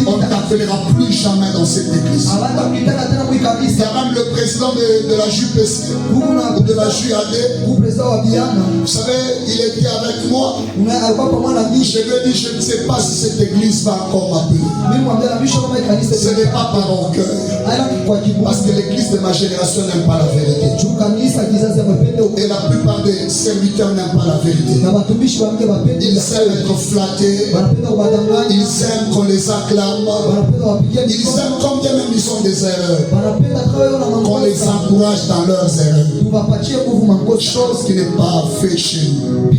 on ne t'appellera plus jamais dans cette église. Il y a même le président de la JPC, de la JAD. Vous savez, il était avec moi. Je lui ai dit, je ne sais pas si cette église va encore m'appeler. Ce n'est pas par orgueil. Parce que l'église de ma génération n'aime pas la vérité. Et la plupart des serviteurs n'aiment pas la vérité. Ils aiment être flattés. Ils aiment qu'on les acclame. Ils aiment comme bien même ils ont des erreurs. Qu'on les encourage dans leurs erreurs. Chose qui n'est pas fait chez nous.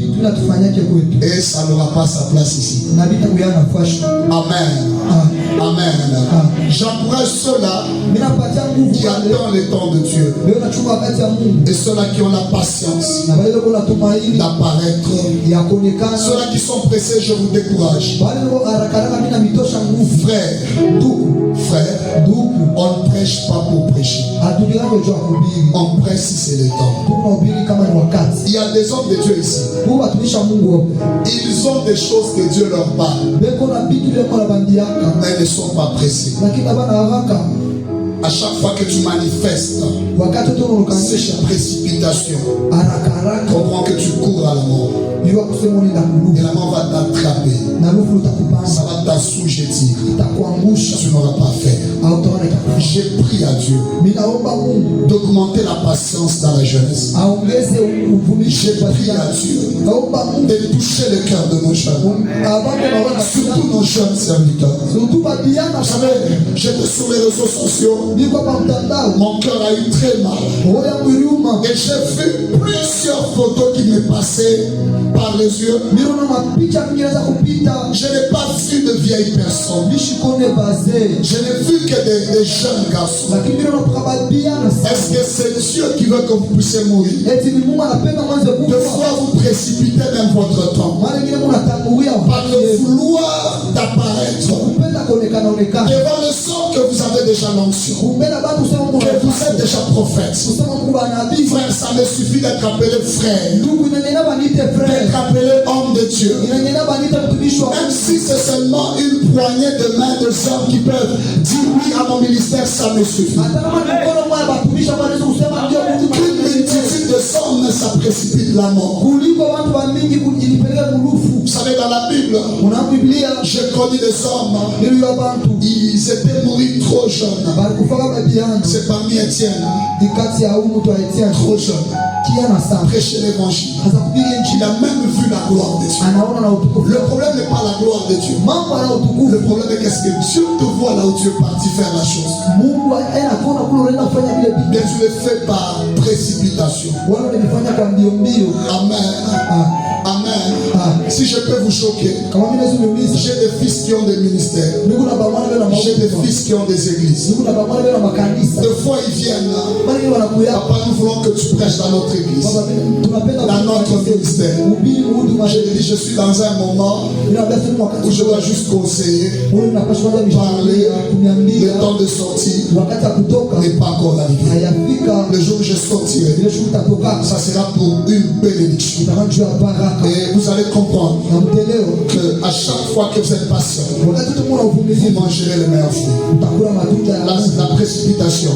Et ça n'aura pas sa place ici. Amen. Amen. J'encourage ceux-là qui attendent le temps de Dieu. Et ceux-là qui ont la patience d'apparaître. Ceux-là qui sont pressés, je vous décourage. Frère, on ne prêche pas pour prêcher. On prêche si c'est le temps. Il y a des hommes de Dieu ici. Ils ont des choses que Dieu leur parle. Mais ils ne sont pas pressés. À chaque fois que tu manifestes cette précipitation, comprends que tu cours à la mort. Et la mort va t'attraper. Ça va t'assujettir. Tu n'auras pas fait. J'ai prié à Dieu d'augmenter la patience dans la jeunesse. J'ai prié à Dieu de toucher le cœur de nos jeunes. Surtout nos jeunes serviteurs. Vous savez, j'étais sur les réseaux sociaux. Mon cœur a eu très mal. Et j'ai vu plusieurs photos qui me passaient par les yeux. Je n'ai pas vu de vieilles personnes. Je n'ai vu que des jeunes garçons. Est-ce que c'est Dieu qui veut que vous puissiez mourir? Des fois vous précipitez même votre temps par le vouloir d'apparaître devant le sang que vous avez déjà l'onction, que vous êtes déjà prophète. Frère, ça me suffit d'être appelé frère, d'être appelé homme de Dieu. Même si c'est seulement une poignée de mains de hommes qui peuvent dire oui à mon ministère, ça me suffit. Une multitude de hommes, ça précipite la mort. Vous savez, dans la Bible, j'ai connu des hommes, ils étaient morts trop jeunes. C'est parmi Étienne, trop jeune, qui a prêché l'évangile. Il a même vu la gloire de Dieu. Le problème n'est pas la gloire de Dieu. Le problème est qu'est-ce que Dieu te voit là où tu es parti faire la chose. Mais tu le fais par précipitation. Amen. Amen. Si je peux vous choquer, j'ai des fils qui ont des ministères. J'ai des fils qui ont des églises. Deux fois ils viennent là. Papa, nous voulons que tu prêches dans notre église, dans notre ministère. Je dis, je suis dans un moment où je dois juste conseiller, parler. Le temps de sortir n'est pas encore arrivé. Le jour où je sortirai, ça sera pour une bénédiction. Et vous allez comprendre que à chaque fois que vous êtes patient, vous mangerez le meilleur fruit. La précipitation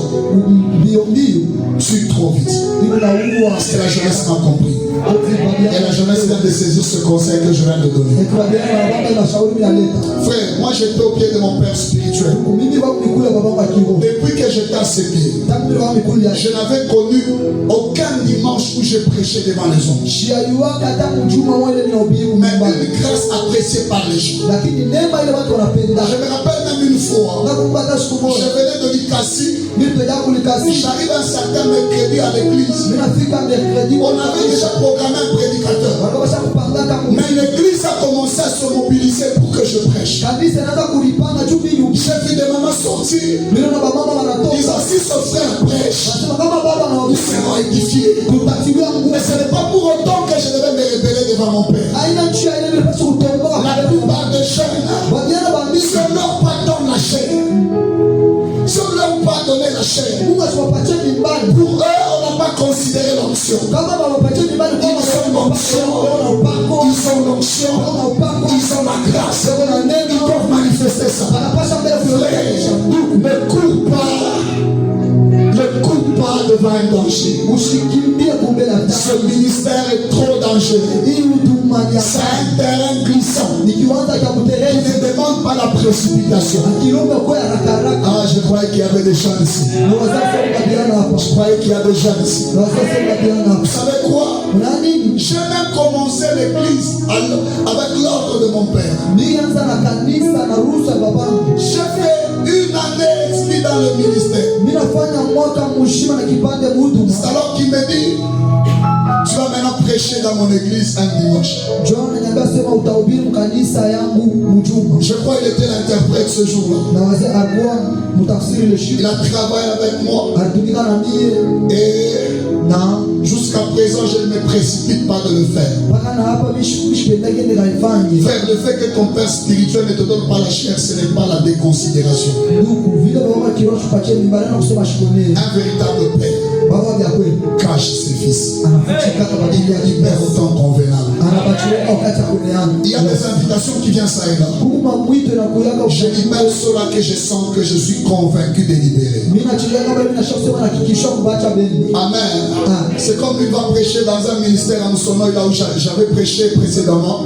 tue trop vite. Parce que la jeunesse n'a compris. Et la jeunesse vient de saisir ce conseil que je viens de donner. Frère, moi j'étais au pied de mon père spirituel. Depuis que j'étais à ses pieds, je n'avais connu aucun dimanche où j'ai prêché devant les hommes. Mais une grâce appréciée par les gens. Je me rappelle même une fois, je venais de l'Ikasi. J'arrive un certain mercredi à l'église. On avait déjà programmé un prédicateur. Mais l'église a commencé à se mobiliser pour que je prêche. J'ai vu des mamans sortir. Disant, si ce frère prêche, nous serons édifiés. Mais ce n'est pas pour autant que je devais me révéler devant mon père. La plupart des jeunes, si on leur pardonne la chair, si on leur pardonne la chair, pour eux, on n'a pas considéré l'onction. Ils ont l'onction, ils ont la grâce, ils peuvent manifester ça. devant un danger. Ce ministère est trop dangereux. C'est un terrain glissant. Il ne demande pas la précipitation. Ah, je croyais qu'il y avait des gens ici. Je croyais qu'il y a des gens ici. Vous savez quoi? J'ai même commencé l'église avec l'ordre de mon père. J'ai fait une année inscrit dans le ministère. C'est alors qu'il me dit, tu vas maintenant prêcher dans mon église un dimanche. Je crois qu'il était l'interprète ce jour-là. Il a travaillé avec moi. Et jusqu'à présent, je ne me précipite pas de le faire. Frère, le fait que ton père spirituel ne te donne pas la chair, ce n'est pas la déconsidération. Un véritable père cache ses fils. Il libère autant convenable. Il y a des invitations qui viennent ça et là. Je libère cela que je sens que je suis convaincu de libérer. Amen. C'est comme il va prêcher dans un ministère à Moussono, là où j'avais prêché précédemment.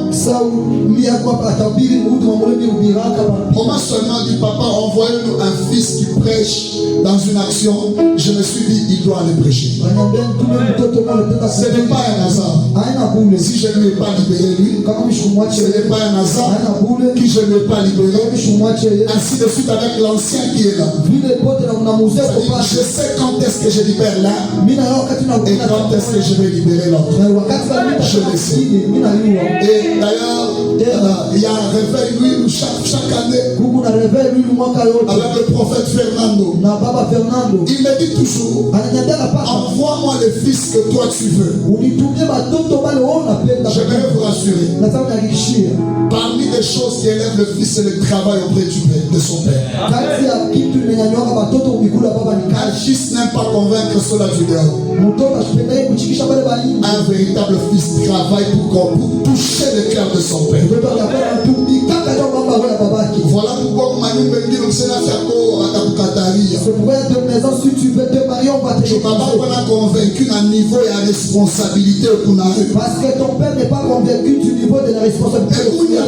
On m'a seulement dit, papa, envoyez-nous un fils qui prêche dans une action. Je me suis dit, il doit aller prêcher. Ce n'est pas un hasard. Si je ne lui ai pas libéré lui, ce n'est pas un hasard que je ne lui ai pas libéré. Ainsi de suite avec l'ancien qui est là. Je sais quand est-ce que je libère là et quand est-ce que je vais libérer l'autre. Je le sais. Et d'ailleurs, il y a un réveil lui chaque année avec le prophète Fernando. Il me dit toujours, envoie-moi le fils que toi tu veux. Je vais vous rassurer. Parmi les choses qui élèvent le fils, c'est le travail auprès de son père. Un fils n'aime pas convaincre cela du dehors. Un véritable fils travaille pour toucher le cœur de son père. Voilà pourquoi papa on a convaincu d'un niveau et à responsabilité. Parce que ton père n'est pas convaincu du niveau de la responsabilité. Et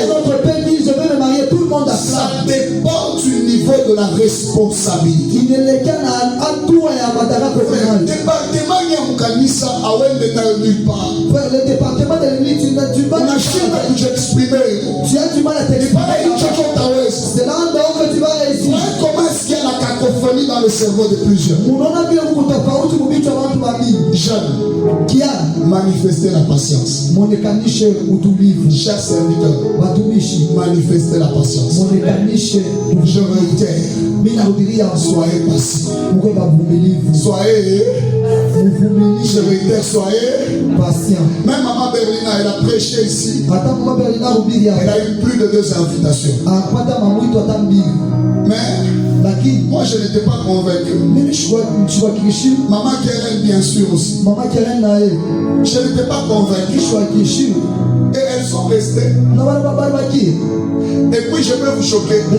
notre père dit, je veux me marier, tout le monde a ça dépend du niveau de la responsabilité. Il est le cas à tout et à Madara le département Yamukanisa a nulle part. Le département de l'église, tu n'as du mal à t'exprimer. Tu as du mal à t'exprimer. C'est là que tu vas réussir. Comment est-ce qu'il y a la cacophonie dans le cerveau de plusieurs? Jeunes qui a manifesté la patience. Chers serviteurs, manifestez la patience. Je réitère, soyez patient. Soyez, je réitère, soyez patient. Même maman Berlina, elle a prêché ici. Elle a eu plus de 2 invitations. Mais moi je n'étais pas convaincu. Maman Keren bien sûr aussi. Je n'étais pas convaincu. Et elles sont restées. Et puis je vais vous choquer. Il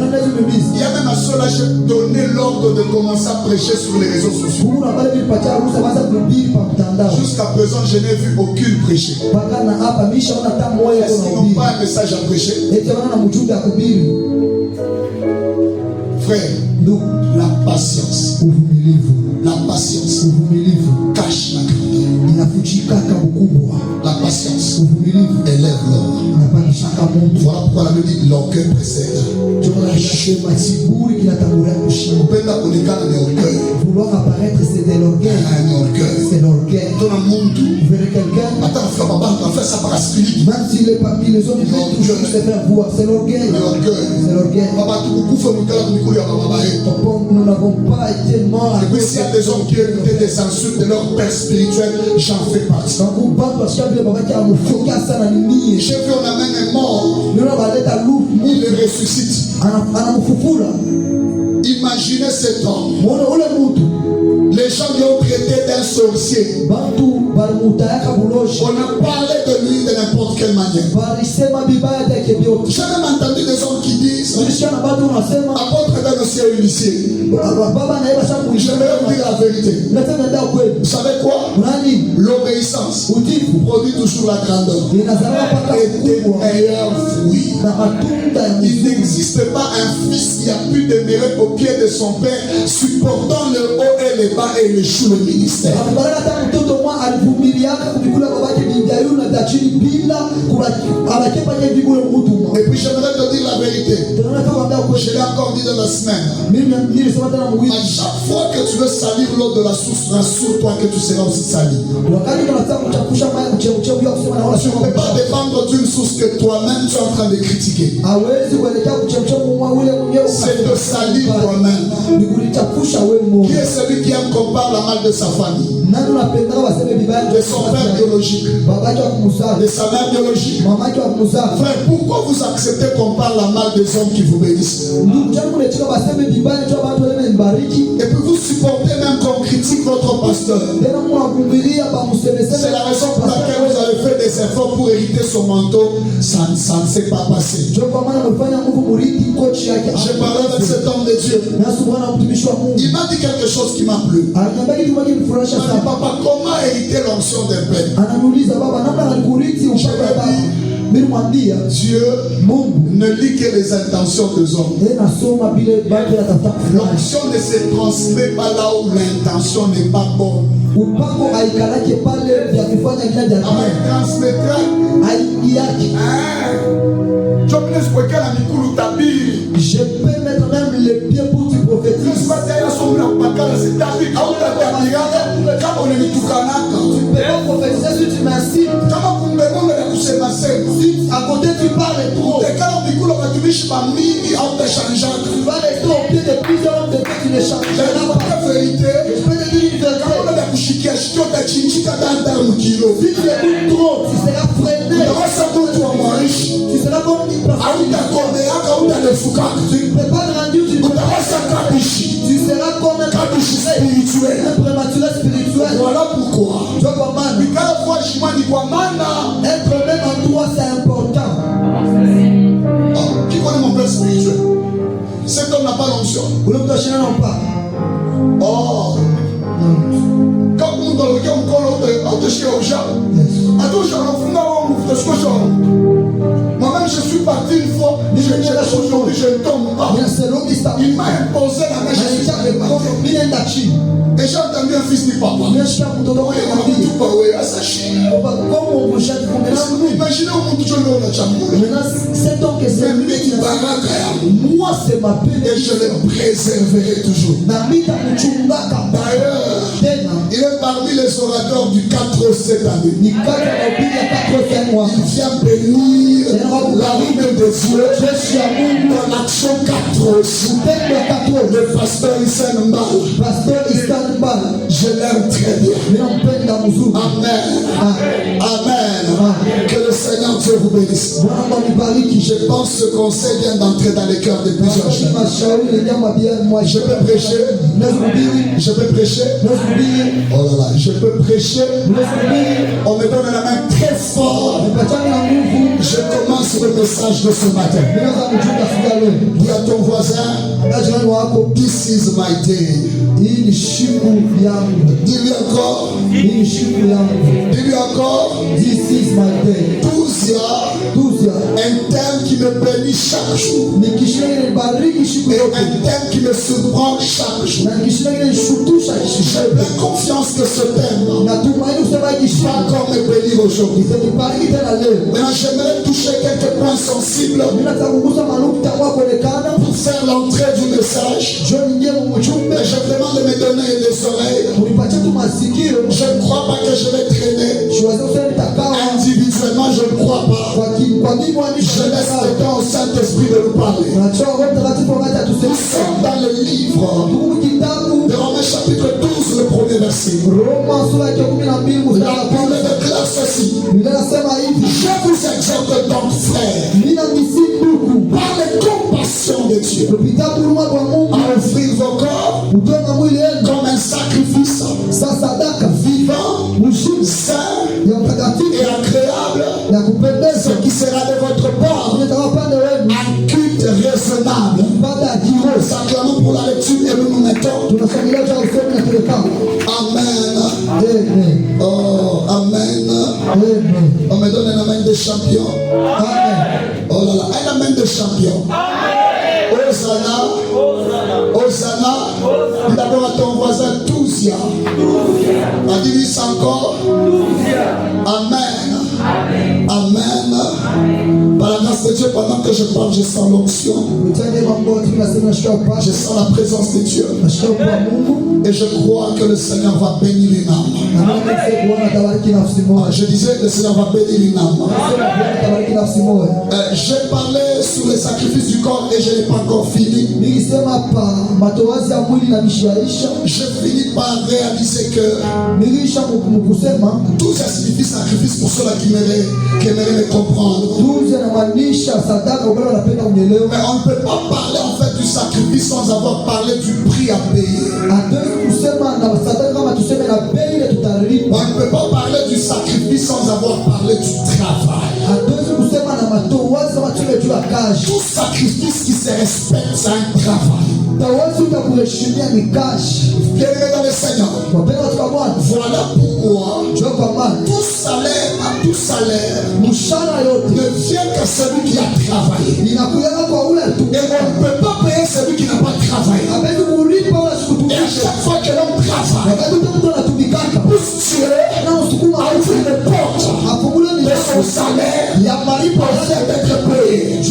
y a même à cela j'ai donné l'ordre de commencer à prêcher sur les réseaux sociaux. Jusqu'à présent je n'ai vu aucune prêcher. Est-ce qu'ils n'ont pas un message à prêcher? Frère, nous, la patience. La patience cache la grandeur. La patience élève l'homme. Voilà pourquoi la Bible dit l'orgueil précède. Vouloir apparaître, c'est de l'orgueil. C'est l'orgueil. Vous verrez quelqu'un, même s'il est parmi les autres, il veut toujours se faire voir. C'est l'orgueil. C'est l'orgueil. Nous n'avons pas été morts. Et puis s'il y a des hommes qui écoutaient des insultes de leur père spirituel, j'en fais partie. J'ai vu on amène un mort, il le ressuscite. Imaginez cet homme. Les gens lui ont traité d'un sorcier. On a parlé de lui de n'importe quelle manière. J'ai même entendu des hommes qui disent, apôtre Ben aussi ancien initié. J'aimerais vous dire la vérité. Vous savez quoi? L'obéissance produit toujours la grandeur et des meilleurs fruits. Il n'existe pas un fils qui a pu demeurer au pied de son père, supportant le haut et le bas et le joue le ministère. Et puis j'aimerais te dire la vérité. Je l'ai encore dit dans la semaine. À chaque fois que tu veux salir l'eau de la source, rassure-toi que tu seras aussi sali. Tu ne peux pas dépendre d'une source que toi-même tu es en train de critiquer. C'est de salir toi-même. Qui est celui qui aime qu'on parle mal de sa famille, de son père biologique, de sa mère biologique? Frère, pourquoi vous acceptez qu'on parle mal des hommes qui vous bénissent? Et puis vous supportez même qu'on critique votre pasteur. C'est la raison pour laquelle vous avez fait des efforts pour hériter son manteau. Ça ne s'est pas passé. Je parlais avec cet homme de Dieu. Il m'a dit quelque chose qui m'a plu. Il m'a dit, papa, comment hériter l'onction d'un père? Dieu ne lit que les intentions des hommes. L'onction ne se transmet pas là où l'intention n'est pas bonne. Je peux mettre même les pieds pour te prophétiser. Tu peux pas prophétiser si tu m'insultes. Si à côté tu parles trop. Tu vas rester au pied de plusieurs hommes de Dieu qui ne changeront pas. Je peux te dire une vérité. Si tu écoutes trop, tu seras freiné. Tu seras comme une personne. Tu ne peux pas grandir, tu seras comme un prématuré spirituel. Voilà pourquoi. Être même en toi, c'est important. Qui connaît mon père spirituel? Cet homme n'a pas l'onction. Oh. Quand on doit le dire, on te chie au chat. Moi-même, je suis parti une fois, aujourd'hui, je ne tombe pas. Il m'a imposé la main, je suis arrivé. Et j'ai entendu un fils du papa. Imaginez au monde, moi, c'est ma paix. Et je le préserverai toujours. D'ailleurs, il est parmi les orateurs du 4 cette année. Il vient bénir la rue de Dieu dans l'action 4. Le pasteur Issa Mbal. Je l'aime très bien. Amen. Amen. Que le Seigneur Dieu vous bénisse. Je pense que ce conseil vient d'entrer dans les cœurs de plusieurs gens. Je peux prêcher. Je peux prêcher. Oh là là, je peux prêcher. On me donne la main très fort. Je commence le message de ce matin. Dis à ton voisin, this is my day. Dis-lui encore. Dis-lui encore. This is my day. 12 un thème qui me bénit chaque jour. Et un thème qui me surprend chaque jour. J'ai plein confiance que ce thème va encore me bénir aujourd'hui. Maintenant, j'aimerais toucher quelques points sensibles pour faire l'entrée du message. Mais je demande de me donner des oreilles. Je ne crois pas que je vais traîner. Individuellement, je ne crois pas. Je laisse le temps au Saint-Esprit de nous parler. Nous sommes dans le livre de Romains chapitre 12, le premier verset. La Bible déclare ceci. Je vous exhorte donc, frères, par les compassions de Dieu, à offrir vos corps comme un sacrifice vivant, saint et agréable, ce qui sera de votre part un culte raisonnable. Nous acclamons pour de champion. Amen. Oh là là, un amen de champion. Hosanna. Hosanna. Dis d'abord à ton voisin, Touzia. Dis-lui ça encore. Amen. Amen. Par la grâce de Dieu, pendant que je parle, je sens l'onction. Je sens la présence de Dieu. Et je crois que le Seigneur va bénir une âme. Je disais que le Seigneur va bénir une âme. J'ai parlé sur les sacrifices du corps et je n'ai pas encore fini. Je finis par réaliser que tout ça signifie sacrifice pour ceux-là qui aimeraient me comprendre. Mais on ne peut pas parler en fait du sacrifice sans avoir parlé du prix à payer. On ne peut pas parler du sacrifice sans avoir parlé du travail. Tout sacrifice qui se respecte, c'est un travail. Bien-aimé dans le Seigneur, voilà pourquoi tout salaire ne vient qu'à celui qui a travaillé. Et on ne peut pas payer celui qui n'a pas travaillé. Et à chaque fois que l'homme travaille, pousse Dieu à ouvrir les portes de son salaire pour d'être payé. Et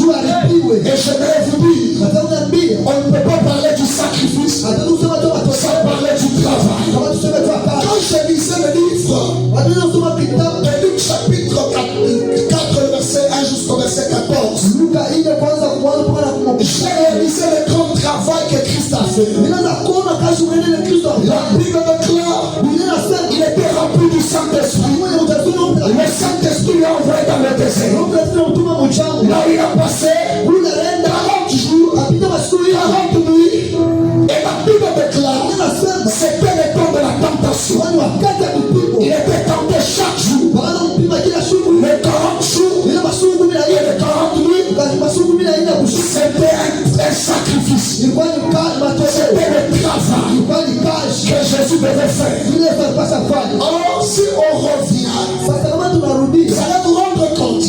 je vais vous dire, on ne peut pas parler du sacrifice sans parler du travail. Quand je lisais le livre de Luc chapitre 4, le verset 1 jusqu'au verset 14, j'ai réalisé le grand travail que Christ a fait. La Bible déclare il était rempli du Saint-Esprit. Le Saint-Esprit l'a envoyé dans le désert. Là il a passé 40 jours, 40 nuits. Et la Bible déclare c'était le temps de la tentation. Il était tenté chaque jour. Les 40 jours et les 40 nuits, c'était un sacrifice. C'était le travail que Jésus devait faire. Alors si on revient, vous allez vous rendre compte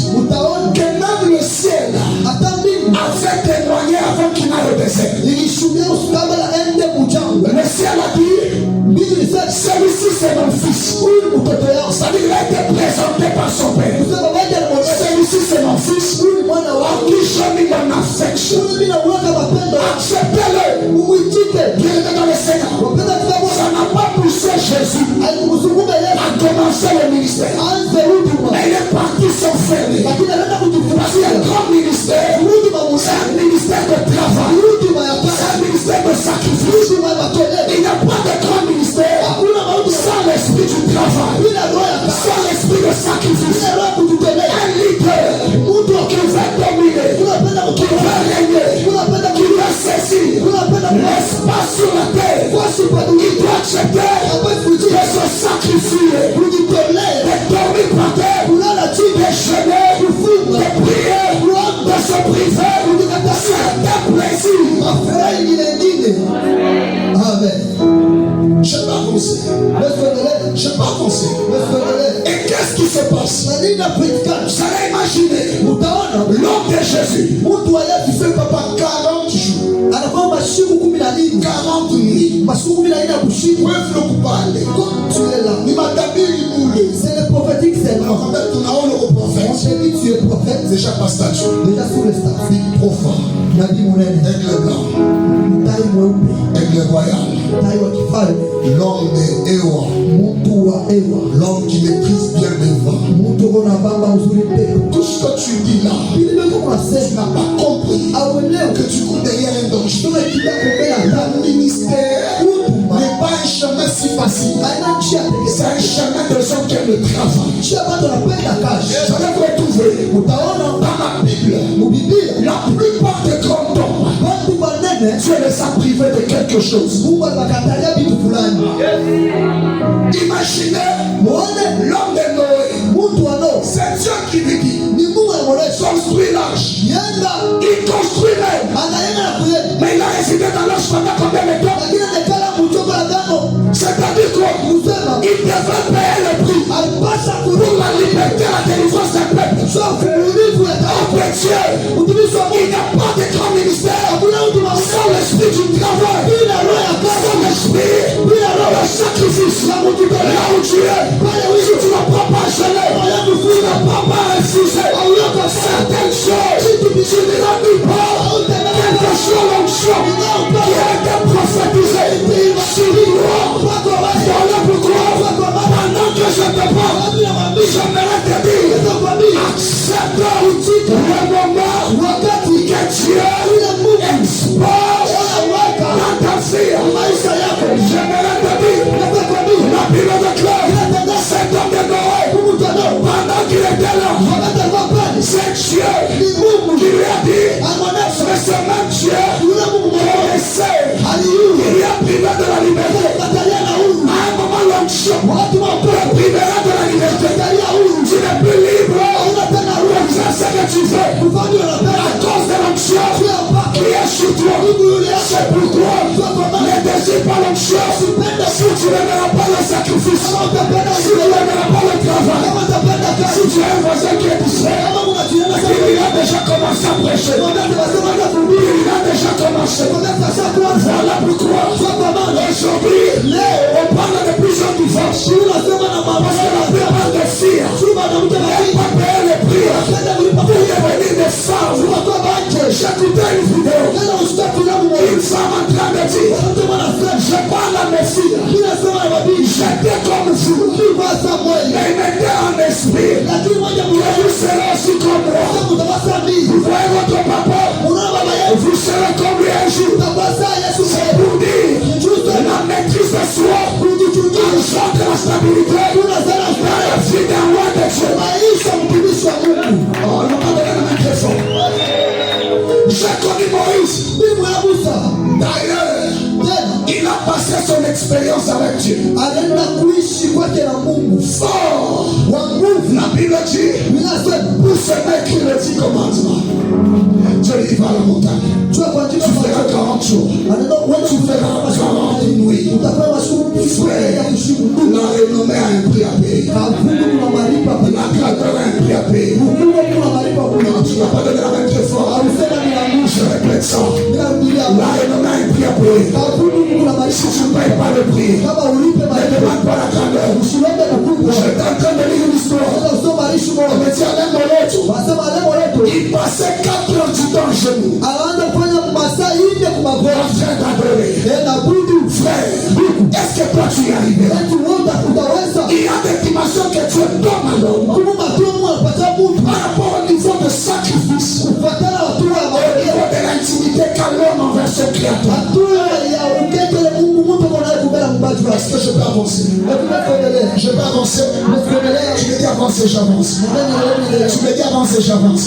que même le ciel avait témoigné avant qu'il n'aille au désert. Le ciel a dit celui-ci c'est mon fils. C'est-à-dire il a été présenté par son père. Celui-ci c'est mon fils en qui j'ai mis mon affection. Acceptez-le. Bien dans le Seigneur. Ça n'a pas poussé Jésus à commencer le ministère. Mais il est parti s'enfermer. Parce qu'il y a un grand ministère. C'est un ministère de travail. C'est un ministère de sacrifice. Il n'y a pas de grand ministère sans l'esprit du travail, sans l'esprit de sacrifice. Un leader qui va dominer, qui va régner, qui va saisir l'espace sur la terre. Il doit accepter de se sacrifier, de dormir par terre, de jeûner, de prier, de se priver. C'est un plaisir. Amen. Je vais avancer. Et qu'est-ce qui se passe? Vous allez imaginer l'homme de Jésus. Il fait papa 40 jours. 40 nuits. C'est le prophétique, c'est là. Tu es prophète. Déjà pas statut. Déjà sous le statut. Profond. Aigle blanc. Aigle royal. L'homme de Ewa. L'homme qui maîtrise bien les vents. Tout ce que tu dis là, tu n'as pas compris que tu cours derrière un danger. Le ministère n'est pas un chemin si facile. C'est un chemin de gens qui aiment le travail. Vous allez vous retrouver dans la Bible. La plupart des grands hommes, Dieu les a privés de quelque chose. Imaginez l'homme de Noé. C'est Dieu qui lui dit construis l'arche. Il construit même. Mais il a résidé dans l'arche pendant combien de temps? C'est-à-dire qu'il devrait payer le prix pour la liberté et la délivrance d'un peuple. sauf après Dieu, il n'y a pas de grand ministère sans l'esprit du travail, sans l'esprit le sacrifice. Là où tu es, si tu ne prends pas gelé, tu ne prends pas refuser certaines choses, tu ne remplis pas quelque chose l'onction qui a été prophétisé sur toi. Voilà pourquoi pendant que je te parle, j'aimerais te dire, accepte le moment que Dieu expose dans ta vie. J'aimerais te dire, la Bible déclare, cet homme de Noé, pendant qu'il était là, c'est Dieu qui lui a dit, mais ce même Dieu qui lui a privé de la liberté. À un moment, l'onction te privera de la liberté. Tu n'es plus libre de faire ce que tu veux à cause de l'onction qui est sur toi. C'est pourquoi ne désire pas l'onction si tu n'aimeras pas le sacrifice, si tu n'aimeras pas le travail, si tu es un voisin qui est distrait, il a déjà commencé à prêcher, il a déjà commencé. Voilà pourquoi aujourd'hui on parle de plusieurs divorces parce que la plupart des filles n'ont pas payé le prix pour devenir des femmes. J'écoutais une vidéo, une femme en train de dire, je parle à mes filles, j'étais comme vous, mais mettez en esprit que vous serez aussi comme moi. Vous voyez votre papa, vous serez comme lui un jour. C'est pour dire la maîtrise de soi, engendre la stabilité dans la vie d'un roi de Dieu. Oh, on m'a donné la main très fort. J'ai connu Moïse. D'ailleurs, il a passé son expérience avec Dieu. Fort. La Bible dit, pour ce mec qui le dit commandement, Dieu lui va à la montagne. Tu feras 40 jours. Tu feras 40 nuits. Frère, la renommée a un prix à payer. La grandeur a un prix à payer. Non, tu n'as pas donné la main très fort. Je répète ça. La renommée a un prix à payer. Si tu ne payes pas le prix, ne demande pas la grandeur. Je suis en train de lire une histoire. Mais tu as l'air il passait 4 heures du temps chez nous. Frère, est-ce que toi tu y es arrivé? Il y a des dimensions que Dieu donne à l'homme par rapport au niveau de sacrifice, au niveau de l'intimité qu'a l'homme envers son créateur. Est-ce que je peux avancer? Je peux avancer. Tu me dis avancer, j'avance. Tu me dis avancer, j'avance.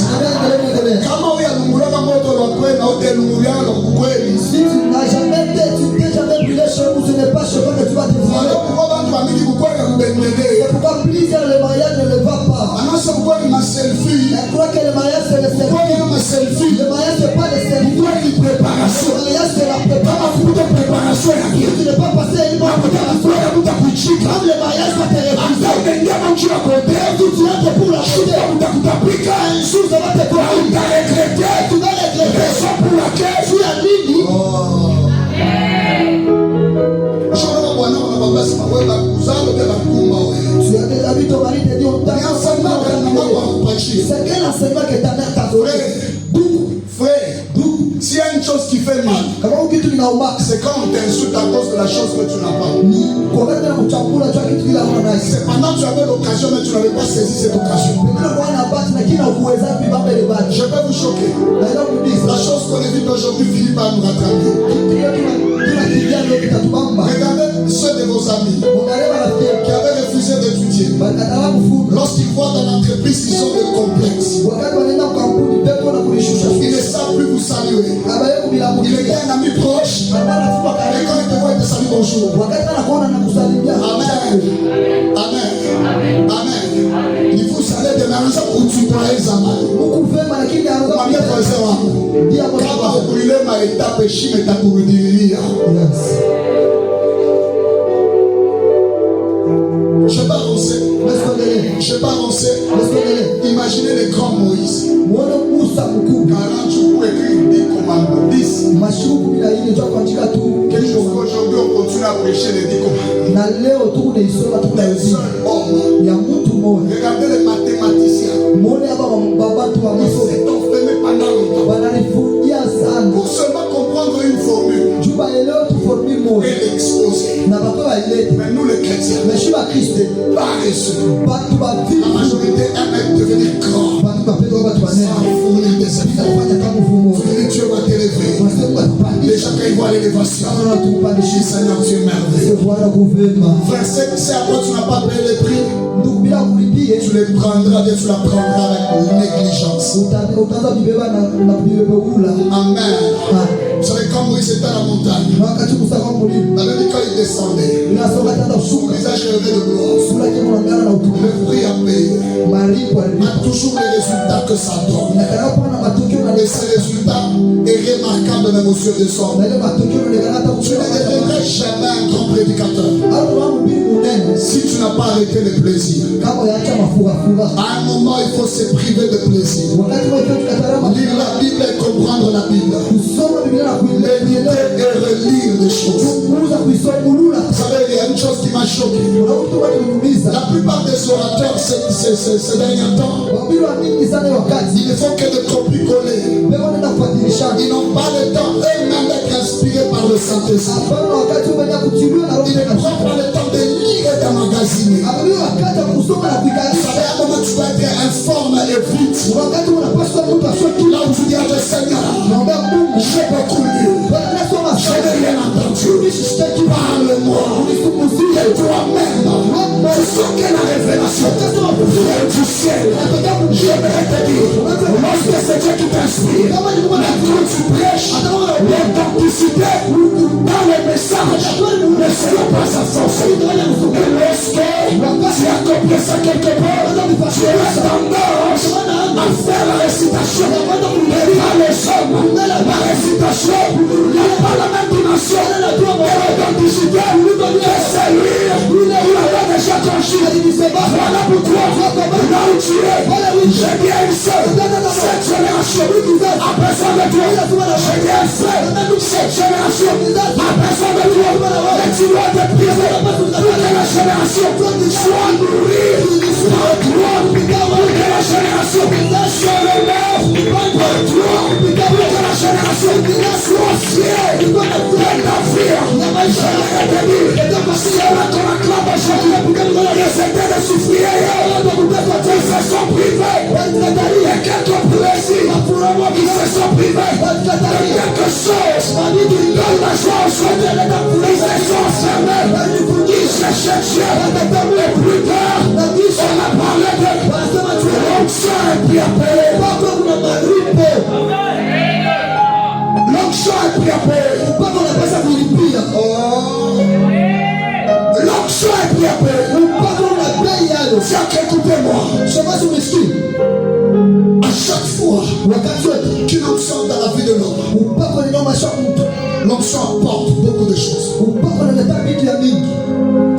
Comment il y a l'ungula moto la kweli na hotel l'ungula la kweli? Si tu n'as jamais brûlé chez vous, ce n'est pas chez vous que tu vas te voir. C'est pourquoi plusieurs le mariage ne le va pas. Je crois que le mariage c'est le selfie. Le mariage c'est pas le selfie. Le mariage c'est la préparation. Tu ne pas passer une bonne préparation. Comme le mariage va te refuser. Tu entres pour la chute. Un jour ça va te prendre. Tu vas regretter. Pour laquelle tu as dit. Tu as déjà vu ton mari te dire c'est quel enseignement que ta mère t'a donné? Frère, s'il y a une chose qui fait mal, c'est quand on t'insulte à cause de la chose que tu n'as pas. C'est pendant que tu avais l'occasion, mais tu n'avais pas saisi cette occasion. Je peux vous choquer. La chose qu'on évite aujourd'hui finit par nous rattraper. Regardez ceux de vos amis qui avaient refusé d'étudier. Lorsqu'ils voient dans l'entreprise qu'ils ont des complexes, ils ne savent plus vous saluer. Il était un ami proche, et quand il te voit, il te salue bonjour. Amen. Amen. Amen. Il faut saluer de l'argent pour tutoyer les amants. Kama ukulile maetape shime takurudilia. Je vais pas avancer. Je vais pas avancer. Imaginez les grands Moïse. Muone Musa mkuu. 40 jours pour écrire 10 commandements. 10. Masiku 14 ndio kuandika tu. Aujourd'hui, on continue à prêcher les 10 commandements. Na leo tu unaisoma tu kwa Un seul homme. ya mtu mmoja. Regardez les mathématiciens. Muone hapa babatu wa Ils masomo. s'est enfermé pendant longtemps. Wanalifungia sana. Pour seulement comprendre une formule Juba elewa tu formule moja. et l'exposer. Na bako bailete. Mais nous, les chrétiens, Meshi ba Kristo. paresseux. Batu ba vivu. La majorité aime devenir grand. Batu ba pedo batu ba Sans nene. fournir des efforts. Kufanya kama mfumo. Dieu va t'élever. Unasema tupandisha. Déjà quand il voit l'élévation, Kama tupandisha. Seigneur, tu es merveilleux. Bwana kuvema. Frère, c'est à quoi tu n'as pas payé les prix. Ndugu bila kulipie. Tu les prendras, Dieu, tu la prendras avec négligence. Utaanza kubeba na kubeba ula. Amen. Vous savez, quand Moïse était à la montagne, Wakati kusaka mulima. la Bible dit quand il descendait, Unasoma tata son ushuka. visage revêt de gloire. Sura yake mwanangana na utukufu. Le prix à payer Malipo a alipa. toujours les résultats que ça donne. Inakana kuwa na matokeo na Et ces résultats est remarquable même aux yeux des hommes. na ile matokeo yanaonekana hata Tu ne deviendras jamais un grand prédicateur au wangu mbili munene si tu n'as pas arrêté les plaisirs. kama yaacha mafura fura. À un moment, il faut se priver de plaisir. Wakati wa tukatara Lire la Bible et comprendre la Bible. kusoma Biblia na Méditer et relire des choses. kuuza kuisoma. Vous savez, il y a une chose qui m'a choqué. Kuna mtu walimuuliza La plupart des orateurs ces derniers temps, wabili wa mingi sana wakati ils ne font que de copier-coller. wewe unaenda kufuatilishana. Ils n'ont pas le temps eux-mêmes d'être inspirés par le Saint-Esprit. Hapana, wakati umeenda kutiliwa na Roho Ils ne prennent Mtakatifu. pas le temps de lire et d'emmagasiner. Hapana, wakati wa kusoma na Vous kuikalisha. savez, à un moment, tu dois être informe et vite. Wakati unapaswa mtu asome Là où tu dis à ton Seigneur, naomba Mungu j'ai beaucoup lu. Bwana nasoma Je n'ai rien entendu. Parle-moi. nisikuzie Et toi-même, tu sens que la révélation vient du ciel. J'aimerais te dire, lorsque c'est Dieu qui t'inspire, même quand tu prêches, l'authenticité dans les messages ne sera pas insensée. Et lorsque tu accomplis ça quelque part, tu as tendance à faire la récitation devant les hommes. La récitation n'a pas la même dimension et l'authenticité que celui qui l'avait déjà conçu. Voilà pourquoi, là où tu es, j'ai bien fait cette génération a besoin de toi. J'ai bien fait cette génération a besoin de toi. Et tu dois te priver pour que la génération soit nourrie par toi. Pour que la génération se relève par toi. Pour que la génération soit fière de navire. Je l'ai dit, c'est là qu'on acclame aujourd'hui que c'était de souffrir. Ils se sont privés de quelque plaisir. Ils se sont privés de quelque chose. Dans la joie au souhait, ils se sont fermés. Ils cherchaient Dieu. Et plus tard, on a parlé de l'onction et puis appelé. L'onction et puis appelé. L'onction est bien payée. Tiens, écoutez-moi. À chaque fois qu'une onction dans la vie de l'homme, l'onction apporte beaucoup de choses. Il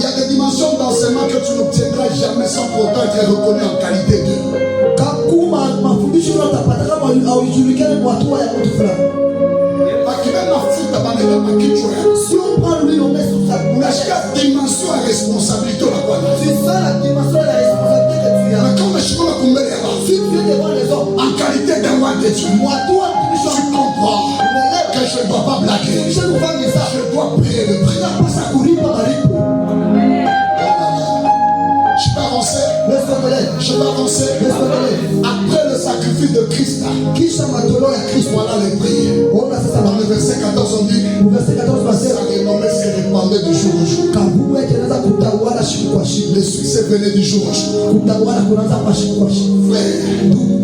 y a des dimensions d'enseignement que tu n'obtiendras jamais sans pourtant être reconnu en qualité de. Si on prend lui, on met sous sa Mais chaque dimension a responsabilité. c'est ça la dimension de la responsabilité que tu as. Mais comme je suis Si tu es devant les hommes, en qualité d'un roi de Dieu, moi, toi, tu comprends que je ne dois pas blaguer. je dois faire ça. Je dois payer le prix. Pas ça courir par Maripo. Je vais avancer. Laisse-moi Je vais avancer. Après le sacrifice de Christ, Kisha matolo ya Kristo. voilà les prières. Ona sasa Dans le verset 14, on dit verset 14 sa renommée se répandait du jour au jour. kabubu yake inaanza kutawala siku kwa siku. Le succès venait du jour au jour. Kutawala kunaanza kwa siku kwa siku. Frère,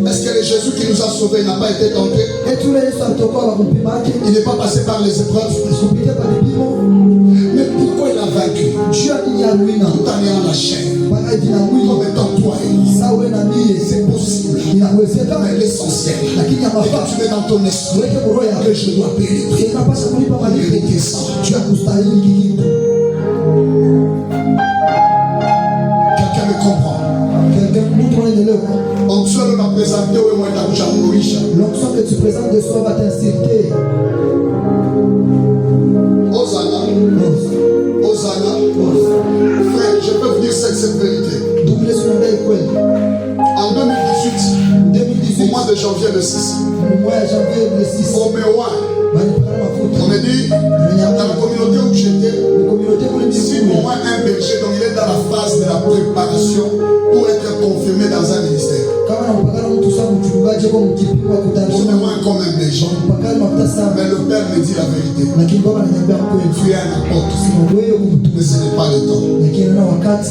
est-ce que le Jésus qui nous a sauvés n'a pas été tenté? Et tous les Yesu alitoka wa kumpima yake. Il n'est pas passé par les épreuves. Asipite kwa vipimo. Mais pourquoi il a vaincu? Dieu aliyaruina. Tout en ayant la chair. Bana jina mwili. Comme étant toi et moi. Sawe na mie. C'est possible. Inawezekana. Mais l'essentiel, Lakini ya et mafaa. que tu mets dans ton esprit Weke roho yako. que je dois payer le prix. Unapaswa kulipa malipo. Mériter ça. Tu as kustahili kitu. Quelqu'un me comprend? Quelqu'un mtu Onction on a présenté au moins la Jamouisha. L'onction que tu présentes de soi va t'insulter. Hosanna. Hosanna. Frère, je peux vous dire cette vérité. En 2018, au mois de janvier le 6, au Méouin, on me dit, dans la communauté où j'étais, si au moins un berger, donc il est dans la phase de la préparation pour être confirmé dans un ministère. Au Méouin comme un berger. Mais le Père me dit la vérité. Tu es un apôtre. Mais ce n'est pas le temps.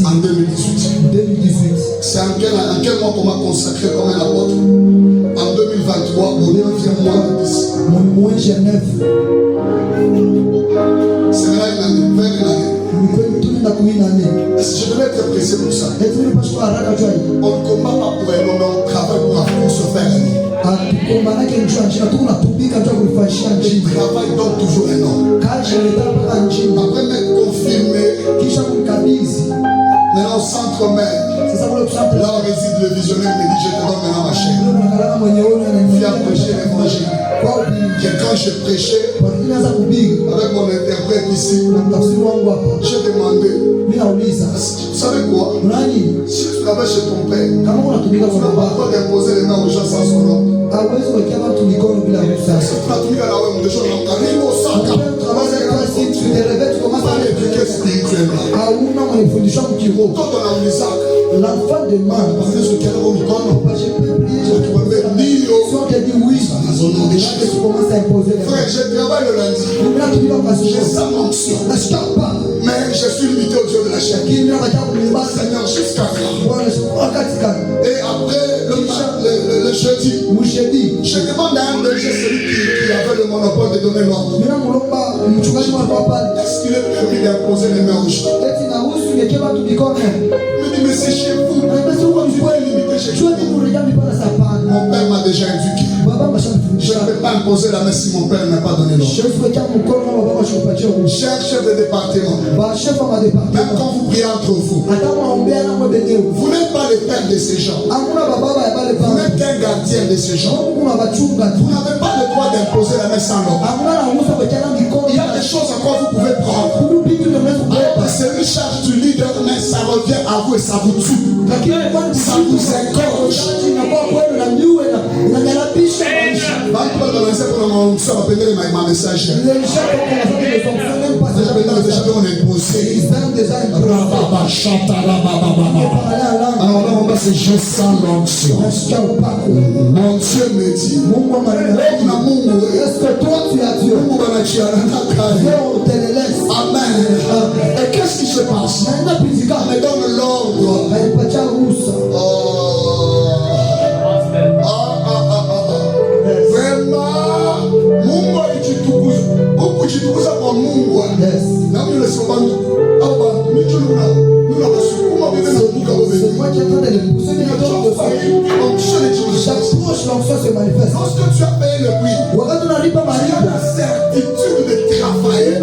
En 2018. C'est en quel mois qu'on m'a consacré comme un apôtre? En 2023, au 9e mois de 10. C'est là une année, vers une année. Je devais être pressé pour ça. On ne combat pas pour un homme, on travaille pour se faire un homme. Je travaille donc toujours un homme. Après m'être confirmé, maintenant au centre même. Là on réside le visionnaire me dit je te donne maintenant ma chaîne. Viens prêcher l'évangile. Et quand je prêchais avec mon interprète ici, j'ai demandé, vous savez quoi? Si tu travailles chez ton père, tu n'as pas le droit d'imposer les mains aux gens sans son nom. Si tu as tout mis à la web, déjà on a mis au sac. Tu te réveilles, tu commences à l'éduquer spirituellement. Quand on a mis sac, l'enfant demande parce que ce qu'elle a au micro, je peux prier, tu peux mettre ni si on te dit oui, tu commences à imposer les frère, je travaille le lundi. J'ai ça l'onction. Mais je suis limité au Dieu de la chair. Seigneur, jusqu'à quand? Et après le jeudi, je demande à un berger, celui qui avait le monopole de donner l'ordre. Est-ce qu'il est permis d'imposer les mains aux gens? Il me dit, mais c'est chez vous. Pourquoi tu dois limiter chez vous? Mon père m'a déjà éduqué. Je ne peux pas imposer la main si mon père n'a pas donné l'ordre. Cher chef de département, même quand vous priez entre vous, vous n'êtes pas le père de ces gens. Vous n'êtes qu'un gardien de ces gens. Vous n'avez pas le droit d'imposer la main sans l'ordre. Il y a des choses à quoi vous pouvez prendre. C'est une charge du leader, mais ça revient à vous et ça vous tue. Ça vous égorge. Ma message. Alors là, on va se jeter sans l'onction. Mon Dieu me dit, est-ce que toi tu as Dieu? Amen. Et qu'est-ce qui se passe? On me donne l'ordre. Vraiment, Mungu ukijitukuza kwa Mungu na mimi nasema hapa michuluna nuna basukuma bebe na buka bebe. Lorsque tu as payé le prix, tu as la certitude de travailler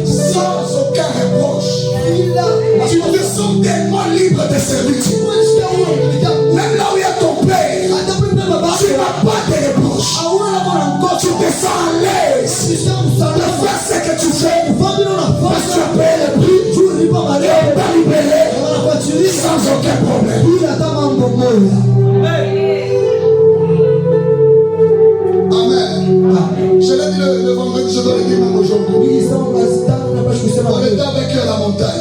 sans aucun reproche. Tu te sens tellement libre de servir. Même là où il y a ton père, tu n'as pas de reproche. Tu te sens à l'aise de faire ce que tu fais. Parce que tu as payé le prix. Tu es pas libéré sans aucun problème. Amen. Je l'ai dit le vendredi, je dois le dire même aujourd'hui. On était avec eux à la montagne.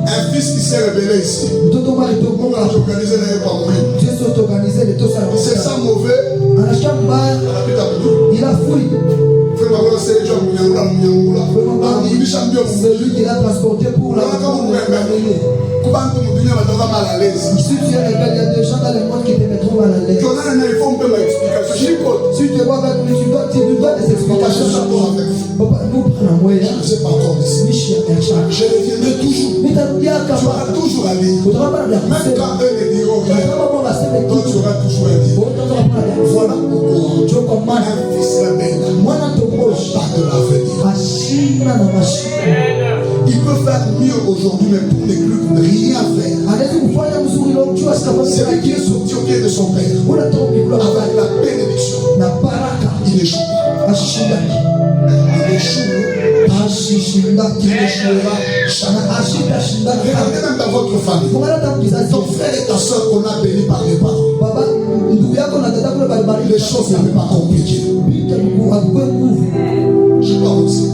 Un fils qui s'est révélé ici. Pourquoi j'organisais les repas? C'est ça mauvais. Il a fui. C'est lui qui l'a transporté pour la si tu es rebelle, il y a des gens dans le monde qui te mettront mal à l'aise. Si tu te vois avec lui, tu dois des explications. Je ne sais pas encore ici. Je reviendrai toujours. Tu auras toujours à dire. Même quand eux ne diront rien, toi tu auras toujours à dire. Voilà pourquoi un fils rebelle pas de l'avenir. Il peut faire mieux aujourd'hui, mais pour ne plus rien faire. Celui qui est sorti au pied de son père avec la bénédiction, il n'échoue pas. Il échoue. Il échouera jamais. Regardez même dans votre famille. Ton frère et ta soeur qu'on a béni par les parents. Les choses ne sont pas compliquées. Je peux avancer.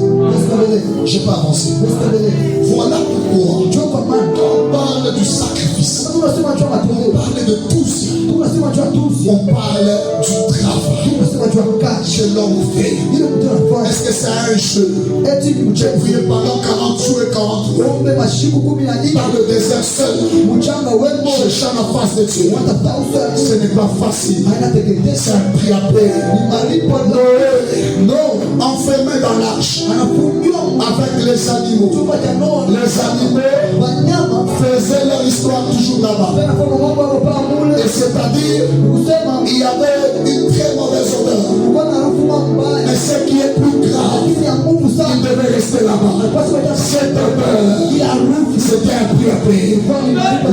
Je peux avancer. Voilà pourquoi quand on parle du sacrifice, on parle de tous. On parle du travail que l'homme fait. Est-ce que c'est un jeu? J'ai prié pendant 40 jours et 40 jours dans le désert seul, cherchant la face de Dieu. Ce n'est pas facile. C'est un prix à payer. Non, enfermé dans l'arche avec les animaux. Les animaux faisaient leur histoire toujours là-bas. Et c'est-à-dire, il y avait une très mauvaise odeur. Mais ce qui est plus grave, il devait rester là-bas. Cette odeur, c'était un prix à payer.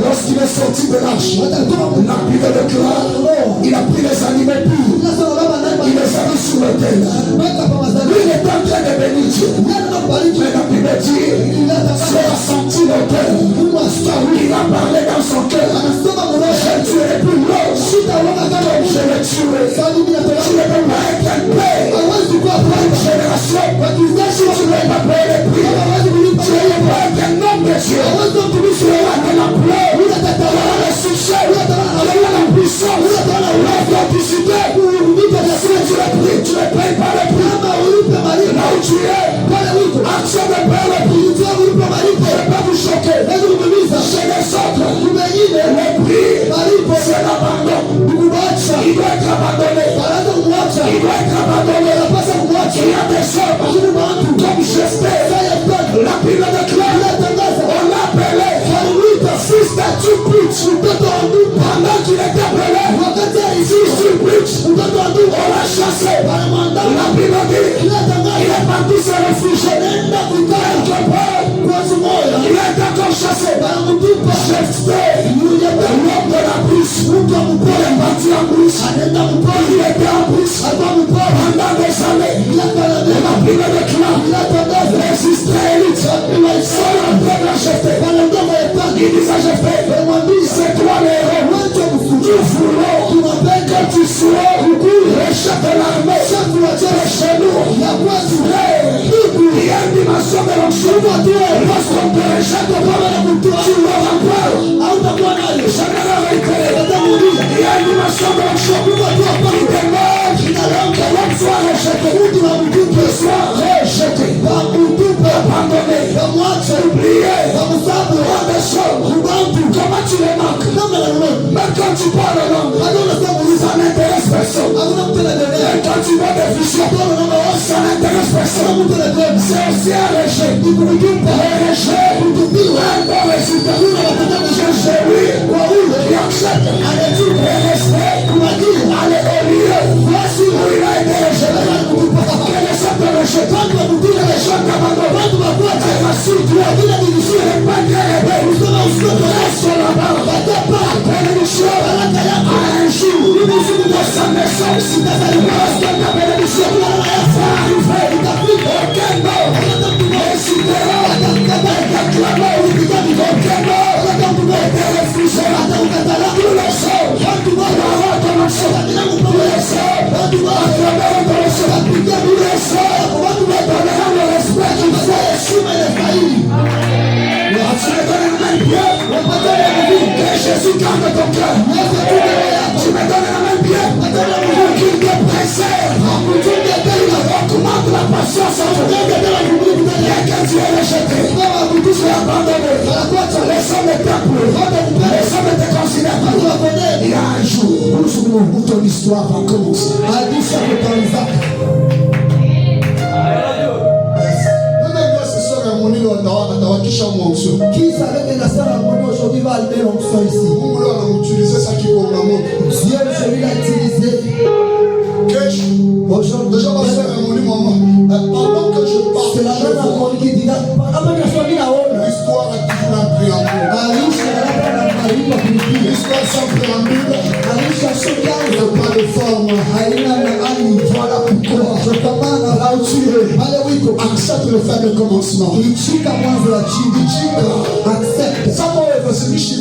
Lorsqu'il est sorti de l'arche, il a pris le clan, il a pris les animaux purs, il les a mis sur l'autel. Lui, il est en train de bénir Dieu. Mais la Bible dit, il a senti l'autel. Il a parlé dans son cœur. Je ne tuerai plus l'homme. Je le tuerai. Tu ne peux pas être un père pour une génération. Si tu ne veux pas payer les prix, tu ne peux pas être un homme de Dieu. Tu as de l'ampleur, tu as le succès, tu as la puissance, tu as l'authenticité. Si tu le pries, tu ne payes pas le prix. Là où tu es, action de payer le prix. Je ne peux vous choquer. Chez les autres, le prix, c'est l'abandon. Il doit être abandonné. Il doit être abandonné. Il y a des hommes comme J'espère. La Bible déclare, on l'appelait fils de Tupitch. Pendant qu'il était appelé fils de Tupitch, on l'a chassé. La Bible dit, il est parti se réfugier quelque part. Il est encore chassé. J'espère, l'homme de la brousse, il est parti en brousse. Il était en brousse pendant des années. La Bible déclare, les Israélites sont en train d'acheter. Il disait, c'est toi le héros. Tu voulais que tu sois le chef de l'armée. Chez nous, il y a une dimension de l'onction. Lorsqu'on te rejette, tu l'auras peur. Il y a une dimension de l'onction qui demande que l'homme soit rejeté. Qu'il soit rejeté, abandonné, oublié, comment tu les manques? Même quand tu parles en langue, ça n'intéresse personne. Même quand tu vois des visions, ça n'intéresse personne. C'est aussi un rejet. Un bon résultat. Oui, qui accepte le respect. Aller au lieu où il a été rejeté. Que les gens te rejettent. Que les gens t'abandonnent. Reste là-bas. Bénédiction. Un jour, dans sa naissance, lorsque ta bénédiction va arriver, aucun mort hésitera à t'acclamer. Aucun mort te refusera. Tous les sons, parole de l'onction. Tous les sons, acclamer de l'onction. Tous les sons, donneront le respect qu'il faut. Tu me donnes un même pied, que Jésus garde ton cœur. Tu me donnes un même pied, qu'il te préserve. Il augmente la patience. Et que Dieu est rejeté, tu es abandonné. Les hommes étaient pour, les hommes étaient considérés. Il y a un jour où ton histoire va commencer. Qui savait que la salle harmonie aujourd'hui va allumer l'onction ici? Dieu, celui l'a utilisé. Aujourd'hui, déjà ma soeur harmonie, maman. Pendant que je parle, c'est la même harmonie qui dit l'histoire a toujours un préambule. L'histoire l'histoire sans préambule. Pas de forme. Voilà pourquoi. Là où tu es, accepte le fait de commencement. Accepte. Ça va être ce qui je ne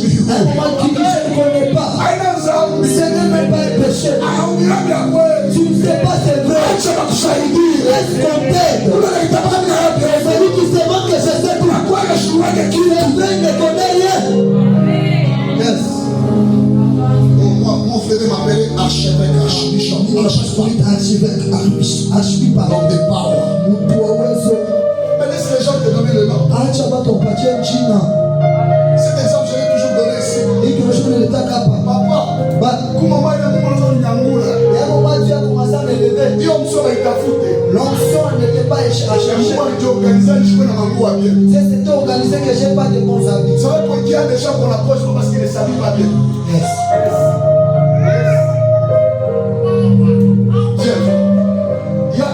connais pas. Ce n'est même pas un péché. Tu ne sais pas, c'est vrai. Laisse ton tête. Celui qui se moque que je sais pourquoi je suis là. Qui ne connaît rien. Yes. Mon frère m'appelait archevêque, archbishop. Donc des paroles. Mais laisse les gens te donner le nom. Cet exemple, je l'ai toujours donné ici. Papa, comment il a l'onction n'était pas à chercher. C'était organisé que j'ai pas de bons habits. Ça va pour qu'il y a des gens qu'on approche parce qu'ils ne savent pas bien. Yes.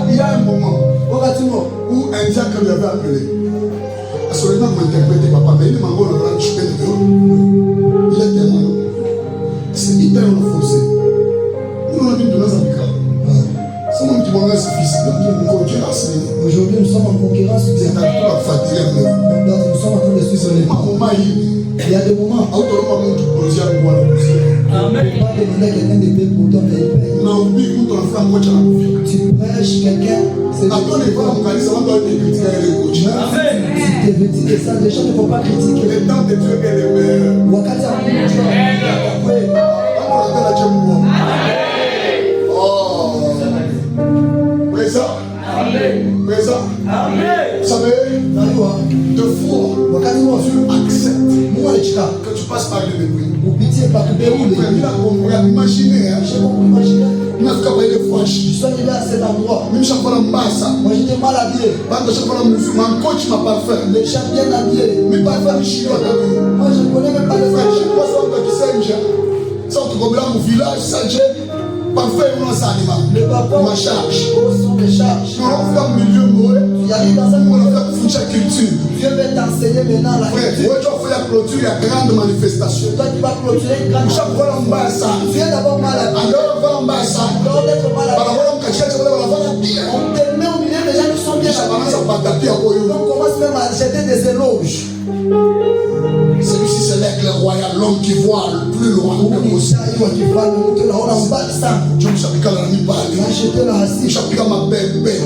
Il y a un moment où un diacre lui avait appelé. Absolument m'interpréter papa, mais il m'a dit il est témoin. C'est hyper renforcé. Nous on a mis de nos amis. Aujourd'hui, nous sommes en concurrence. Nous sommes en train de suivre les pas. Il y a des moments où on ne peut pas demander à quelqu'un de payer pour toi, mais tu prêches quelqu'un. Si tu es vêtu de ça, les gens ne vont pas critiquer. Le temps de Dieu est le meilleur. Présent. Vous savez, deux fois, Dieu accepte que tu passes par le mépris. Imaginez, il n'a qu'à payer des fois. Je suis arrivé à cet endroit. Même chaque fois, moi j'étais mal habillé. Chaque fois, mon coach m'a pas fait. Les gens bien habillés. Mais pas faire du chinois. Moi je ne connais même pas les frères. Je crois que c'est un qui ça, on te problème au village, ça, parfait, on a ça, le papa, ma charge. Sont des charges. On va faire milieu mauvais. Tu arrives dans un monde, on va faire future culture. Dieu va t'enseigner maintenant la culture. Ouais, tu vas faire la clôture, il y a grande manifestation. Toi, tu vas clôturer une grande. Chaque fois, on va ça. Viens d'abord mal habillé. Alors, on va ça. Alors, d'être mal habillé. On te met au milieu des gens qui sont bien habillés. Donc, on commence même à jeter des éloges. Celui-ci c'est l'aigle royal, l'homme qui voit le plus loin. Je me suis appelé ma belle bête.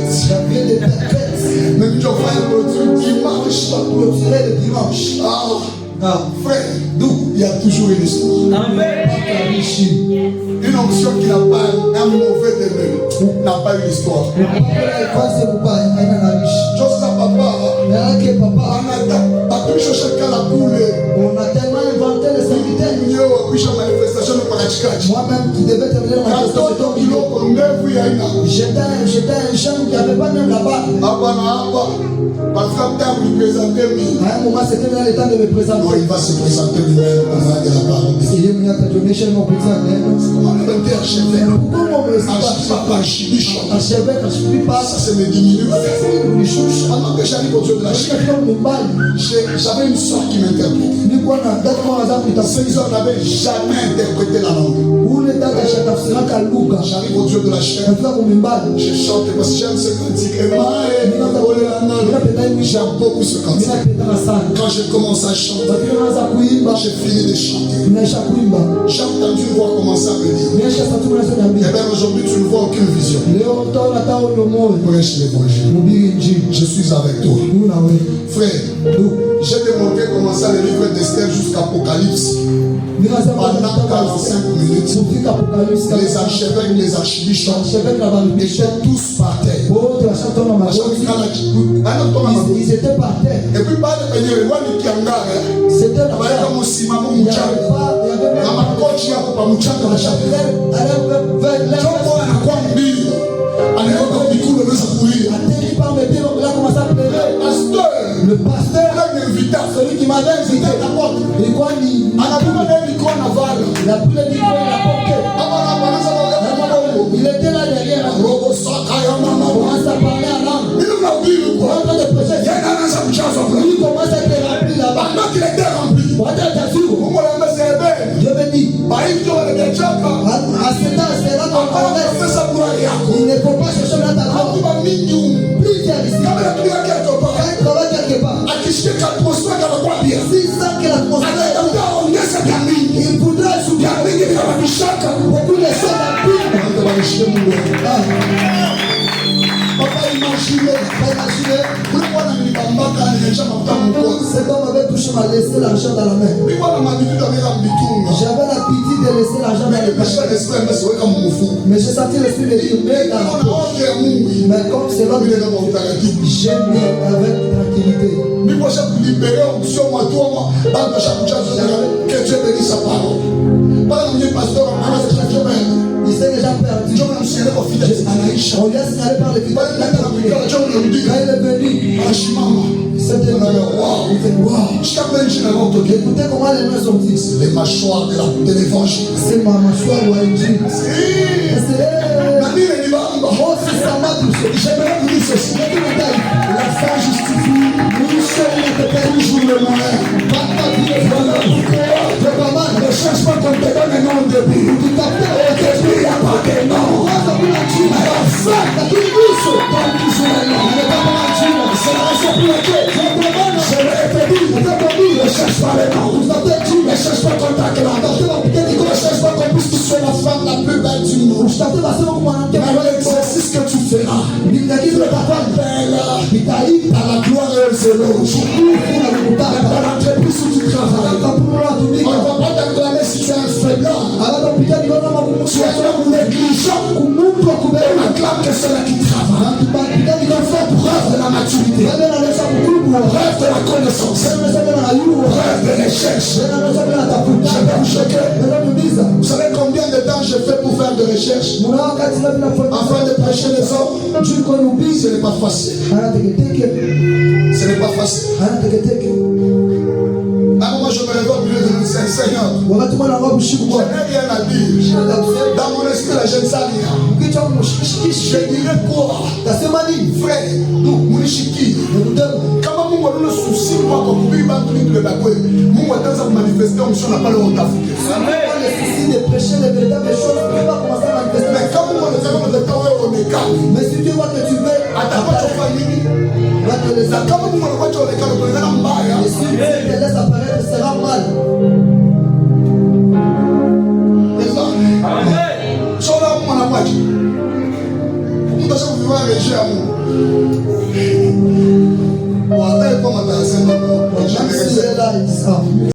Mais je vois un produit dimanche. Ah, frère, d'où il y a toujours une histoire. Amen. Une onction qui n'a pas un mauvais demeure n'a pas une histoire. Juste ça, papa. On a tellement inventé les serviteurs. Moi-même qui devais terminer ma question, j'étais un jeune qui n'avait pas même la barbe. À un moment, c'était dans le temps de me présenter. Non, il va se présenter lui-même au moment de la parole. C'est comment le mettre archevêque. Pourquoi on me archevêque, ça se me diminue. Avant que j'arrive au Dieu de la chair, j'avais une soeur qui m'interprète. Ces hommes n'avaient jamais interprété la langue. J'arrive au Dieu de la chair. Je chante parce que j'aime ce cantique. J'aime beaucoup ce cantique. Quand je commence à chanter, j'ai fini de chanter. J'ai entendu une voix commencer à me dire. Et bien aujourd'hui, tu ne vois aucune vision. Prêche l'évangile. Je suis avec toi. Frère, j'ai démontré commencer à le livre d'Esther jusqu'à Apocalypse. Pendant 45 minutes, les archevêques, les archbishops étaient tous par terre. Ils étaient par terre. Et puis par terre, c'était la le pasteur, celui qui m'avait invité, il a pris le micro, il a porté. Il était là derrière. Il commence à parler en langue. Il commence à être rempli là-bas. Pendant qu'il était rempli, Dieu me dit, Cet homme avait touché, m'a laissé l'argent dans la main. J'avais l'habitude de laisser l'argent dans les mains. Mais j'ai senti l'esprit de Dieu, mais dans la poche. Mais comme c'est l'homme, j'aime bien avec tranquillité. Il s'est déjà perdu. On lui a signalé par le fidèle. Quand il est venu, c'était wow. Écoutez comment les mains sont dites. Les mâchoires de l'évangile. C'est ma mâchoire ou un jean. Oh, c'est ça m'a touché. J'aimerais vous dire ceci. La fin justifie. Nous sommes toujours le moyen. Ne cherche pas qu'on te donne un nom de but. Au début, il n'y a pas de nom. La fin, c'est la raison pour laquelle je ne cherche pas les noms. Ne cherche pas qu'on t'acclame. Ne cherche pas qu'on puisse toucher la femme la plus belle du monde. Mais l'exercice que tu feras, à la gloire et aux éloges, dans l'entreprise où tu travailles, on ne va pas t'acclamer si tu es un faiblard. Tu es un homme négligent. On acclame que c'est là qui travaille. Il fait preuve de la maturité, preuve de la connaissance, preuve de recherche. Je vais vous choquer. Vous savez combien de temps j'ai fait pour faire de recherche afin de prêcher les hommes? Ce n'est pas facile. Ce n'est pas facile. Moi je me réveille au milieu de nous, Seigneur. Je n'ai rien à dire. Dans mon esprit, là, je ne sais rien. Je dirais quoi? Frère, nous, Mounichiki. Comment nous avons le souci, moi, comme nous, nous avons le bagoué. Nous avons manifesté, on n'a pas le honte à foutre. Le souci de prêcher les véritables choses, tu vas commencer à manifester. Mais comme nous avons le temps, on est calme. Mais si tu vois que tu veux, attends, tu vas famille. Comme nous avons le temps, on est calme, on est dans le bail. Et si tu te laisses apparaître, ce sera mal. C'est ça. Sur là, on a pas dit. Nous devons vivre un régime amour. Bon, attends, comment t'as